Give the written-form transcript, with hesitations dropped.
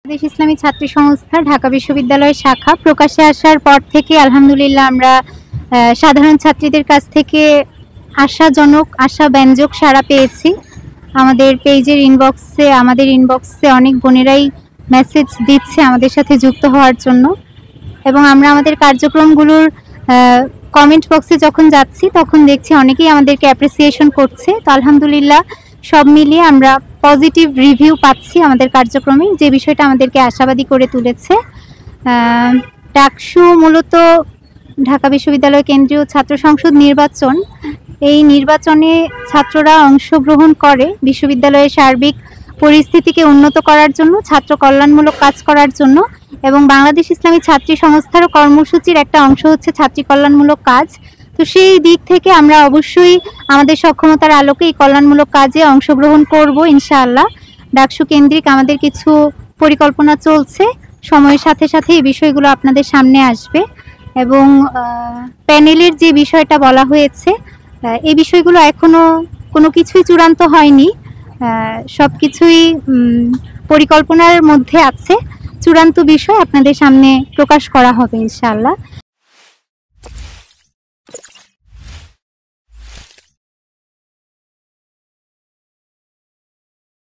বাংলাদেশ ইসলামী ছাত্রী সংস্থা ঢাকা বিশ্ববিদ্যালয়ের শাখা প্রকাশ্যে আসার পর থেকে আলহামদুলিল্লাহ আমরা সাধারণ ছাত্রীদের কাছ থেকে আশাব্যঞ্জক সাড়া পেয়েছি। আমাদের ইনবক্সে অনেক বোনেরাই মেসেজ দিচ্ছে আমাদের সাথে যুক্ত হওয়ার জন্য, এবং আমরা আমাদের কার্যক্রমগুলোর কমেন্ট বক্সে যখন যাচ্ছি তখন দেখছি অনেকেই আমাদেরকে অ্যাপ্রিসিয়েশন করছে। তো আলহামদুলিল্লাহ সব মিলিয়ে আমরা পজিটিভ রিভিউ পাচ্ছি আমাদের কার্যক্রমে, যে বিষয়টা আমাদেরকে আশাবাদী করে তুলেছে। ডাকসু মূলত ঢাকা বিশ্ববিদ্যালয় কেন্দ্রীয় ছাত্র সংসদ নির্বাচন। এই নির্বাচনে ছাত্ররা অংশগ্রহণ করে বিশ্ববিদ্যালয়ের সার্বিক পরিস্থিতিকে উন্নত করার জন্য, ছাত্র কল্যাণমূলক কাজ করার জন্য, এবং বাংলাদেশ ইসলামী ছাত্রী সংস্থারও কর্মসূচির একটা অংশ হচ্ছে ছাত্রী কল্যাণমূলক কাজ। তো সেই দিক থেকে আমরা অবশ্যই আমাদের সক্ষমতার আলোকে এই কল্যাণমূলক কাজে অংশগ্রহণ করব ইনশাআল্লাহ। ডাকসু কেন্দ্রিক আমাদের কিছু পরিকল্পনা চলছে, সময়ের সাথে সাথে এই বিষয়গুলো আপনাদের সামনে আসবে। এবং প্যানেলের যে বিষয়টা বলা হয়েছে, এই বিষয়গুলো এখনো কোনো কিছুই চূড়ান্ত হয়নি, সব কিছুই পরিকল্পনার মধ্যে আছে। চূড়ান্ত বিষয় আপনাদের সামনে প্রকাশ করা হবে ইনশাআল্লাহ।